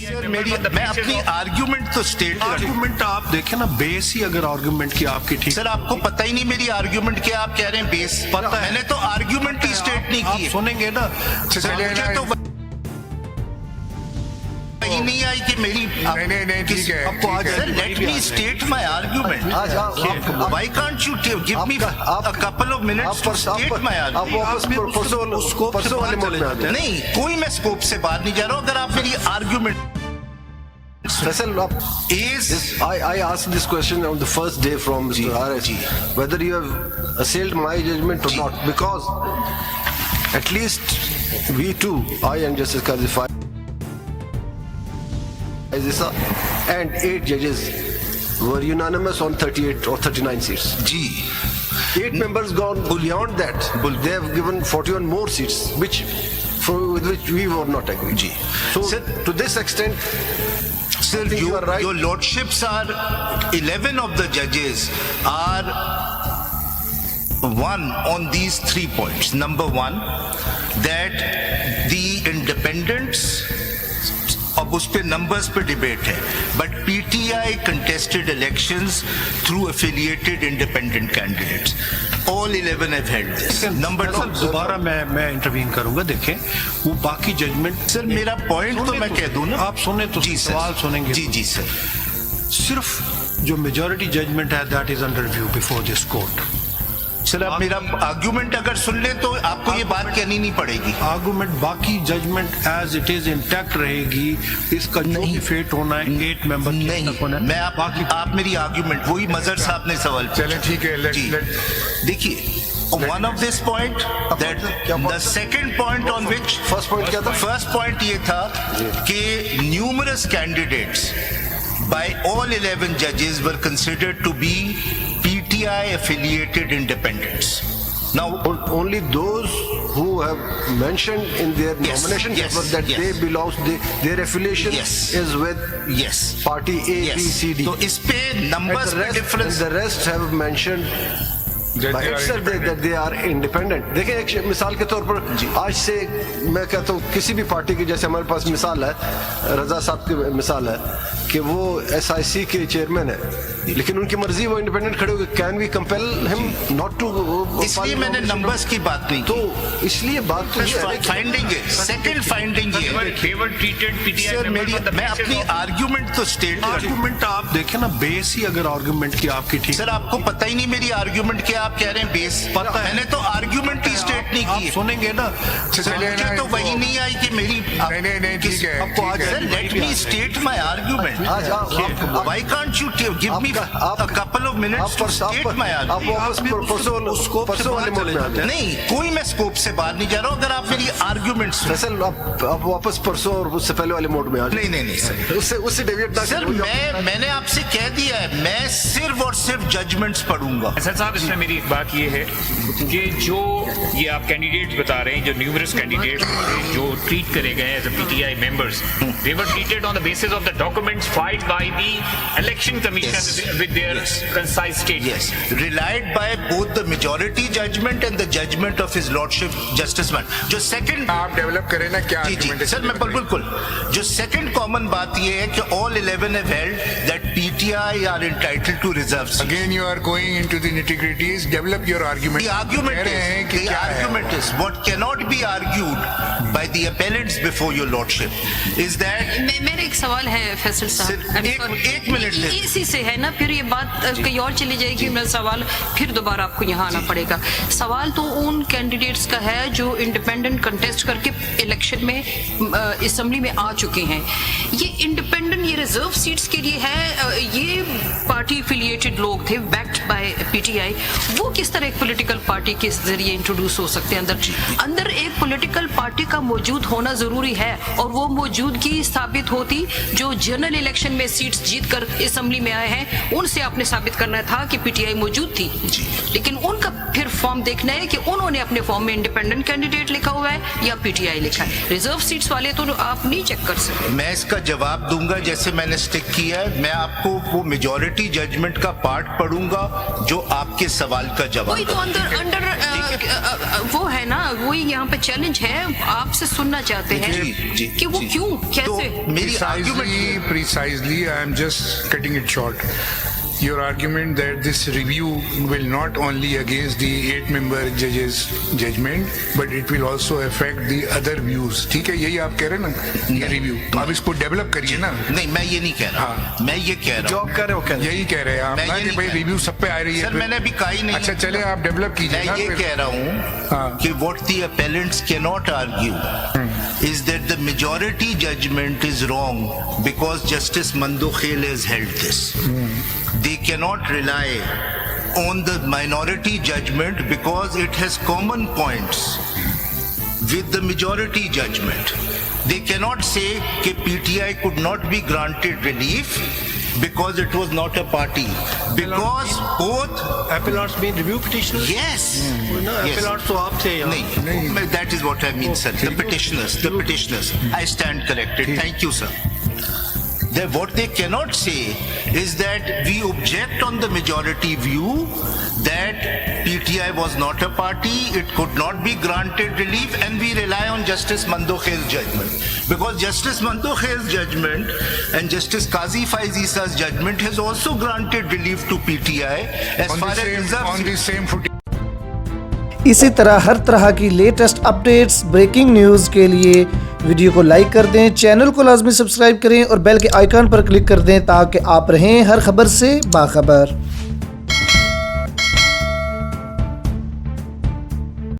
मैं अपनी आर्ग्यूमेंट तो स्टेट आर्ग्यूमेंट आप देखें ना, बेस ही अगर आर्ग्यूमेंट की आपकी ठीक। सर आपको पता ही नहीं मेरी आर्ग्यूमेंट क्या, आप कह रहे हैं बेस पता है। मैंने तो आर्ग्यूमेंट ही स्टेट नहीं की है। सुनेंगे ना, मुझे तो वही नहीं आई कि मेरी नहीं ठीक है, आपको आज sir let me state my argument. Why can't you give me a couple of minutes to state my argument. परसों वाले मोड में आते हैं। नहीं कोई मैं स्कोप से बाहर नहीं जा रहा हूं। अगर आप मेरी argument I asked this question on the first day from Mr. Harris, whether you have assailed my judgment or not, because at least we too, I and Justice Qazi Faisal and 8 judges were unanimous on 38 or 39 seats. जी 8 members gone beyond that. They have given 41 more seats, with which we were not agree. जी So Sir, to this extent, Sir, you are right. your lordships are 11 of the judges are one on these 3 points. Number one, that the independents, अब उस पे numbers पे debate है, but PTI contested elections through affiliated independent candidates. All 11 have held this. Number 2, दोबारा मैं intervene करूंगा. देखें वो बाकी जजमेंट. सर मेरा पॉइंट तो मैं कह दूं ना, आप सुने तो जी सवाल सुनेंगे. जी जी सर. सिर्फ जो मेजॉरिटी जजमेंट है that is under review before this court. Sir आप मेरा आर्गुमेंट अगर सुन ले तो आपको ये बात कहनी नहीं पड़ेगी. आर्गुमेंट बाकी judgement as it is intact रहेगी. इसका जो भी फेट होना है 8 मेंबर नहीं, मैं आप मेरी आर्गुमेंट वही मजहर साहब ने सवाल. चले ठीक है. देखिए one of this point, that the second point on which first point क्या था? First point ये था कि numerous candidates by all 11 judges were considered to be PTI affiliated independents. Now only those who have mentioned in their nomination paper that they belong, their affiliation is with party A, B, C, D. तो इस पे numbers पे difference. The rest have mentioned by itself that they are independent. देखें एक मिसाल के तौर पर आज से मैं कहता हूँ किसी भी पार्टी की, जैसे हमारे पास मिसाल है रजा साहब की मिसाल है कि वो SIC के चेयरमैन है, लेकिन उनकी मर्जी वो इंडिपेंडेंट खड़े हो. Can we compel him not to? इसलिए मैंने नंबर्स की बात नहीं तो इसलिए बात तो फाइंडिंग है. सेकंड फाइंडिंग ये सर मेरी, मैं अपनी आर्ग्यूमेंट तो स्टेट. आर्ग्यूमेंट आप देखें ना, बेस ही अगर आर्ग्यूमेंट की आपकी ठीक. सर आपको पता ही नहीं मेरी आर्ग्यूमेंट क्या, आप कह रहे हैं बेस पता है. मैंने तो आर्ग्यूमेंट ही स्टेट नहीं की है. सुनेंगे ना, मुझे तो वही नहीं आई कि मेरी. नहीं ठीक है. आपको आज sir let me state my argument. Why can't you give me a couple of minutes to state my argument. परसों वाले मोड में आते हैं. नहीं कोई मैं स्कोप से बाहर नहीं जा रहा हूं. अगर आप मेरी आर्ग्यूमेंट फैसल आप वापस परसों और उससे पहले वाले मोड में आ जाए. नहीं सर, उससे डेविएट ना सर. मैंने आपसे कह दिया है, मैं सिर्फ और सिर्फ जजमेंट्स पढ़ूंगा. सर साहब इसमें मेरी एक बात ये है कि जो ये आप कैंडिडेट्स बता रहे हैं, जो न्यूमरस कैंडिडेट्स जो ट्रीट करे गए as a PTI members, they were treated on the basis of the documents filed by the election commission with their concise statements. Relied by both the majority judgment and the judgment of his lordship justice man. जो second आप develop करें ना क्या जी sir, मैं बिल्कुल. जो second common बात ये है कि all 11 have held that PTI are entitled to reserve seats. Again you are going into the nitty-gritties. Develop your argument. The argument is what cannot be argued by the appellants before your lordship is that. मेरा एक सवाल है फैसल साहब. एक minute इसी से है ना, फिर ये बात कहीं और चली जाएगी. मेरा सवाल फिर दोबारा आपको यहाँ आना पड़ेगा. सवाल तो उन कैंडिडेट्स का है जो इंडिपेंडेंट कंटेस्ट करके इलेक्शन में असेंबली में आ चुके हैं. ये इंडिपेंडेंट, ये रिजर्व सीट्स के लिए है. ये पार्टी एफिलिएटेड लोग थे बैक्ड बाय पीटीआई. वो किस तरह एक पॉलिटिकल पार्टी के जरिए इंट्रोड्यूस हो सकते हैं अंदर एक पॉलिटिकल पार्टी का मौजूद होना जरूरी है. और वो मौजूदगी साबित होती जो जनरल इलेक्शन में सीट्स जीत कर असेंबली में आए हैं, उनसे आपने साबित करना था कि पीटीआई मौजूद थी. लेकिन उनका फिर फॉर्म देखना है कि उन्होंने अपने फॉर्म में इंडिपेंडेंट कैंडिडेट लिखा हुआ है या पीटीआई लिखा है। रिजर्व सीट्स वाले तो आप नहीं चेक कर सकते। मैं इसका जवाब दूंगा जैसे मैंने स्टिक किया है। मैं आपको वो मेजॉरिटी जजमेंट का पार्ट पढ़ूंगा जो आपके सवाल का जवाब वही तो अंदर वो है ना, वही यहाँ पे चैलेंज है, आपसे सुनना चाहते हैं कि वो क्यों कैसे। तो मेरी argument Precisely, I am just cutting it short. Your argument that this review will not only against the 8-member judges judgment, but it will also affect the other views. ठीक है, यही आप कह रहे हैं ना, ये रिव्यू। तो आप इसको डेवलप करिए ना। नहीं, मैं ये नहीं कह रहा। हाँ। मैं ये कह रहा जो हूँ, आप कह रहे हो यही कह रहे हैं आप ना कि भाई रिव्यू सब पे आ रही है। सर मैंने अभी कहा ही नहीं। अच्छा चले आप डेवलप कीजिए। मैं ये कह रहा हूँ कि what the appellants cannot argue is that the majority judgment is wrong because Justice Mandokhel has held this. They cannot rely on the minority judgment because it has common points with the majority judgment. They cannot say that PTI could not be granted relief because it was not a party. Because both Appellants mean review petitioners? yes, No, appellants तो आप थे यहाँ। नहीं, that is what I mean, sir. The petitioners. I stand corrected. Thank you, sir. What they cannot say is that we object on the majority view that PTI was not a party, it could not be granted relief, and we rely on Justice Mandokhel's judgment. Because Justice Mandokhel's judgment and Justice Qazi Faiz Isa's judgment has also granted relief to PTI as far as reserves. On the same footing. इसी तरह हर तरह की latest updates, breaking news के लिए video को like कर दें, channel को लाजमी सब्सक्राइब करें और बेल के आइकन पर क्लिक कर दें ताकि आप रहें हर खबर से बाखबर।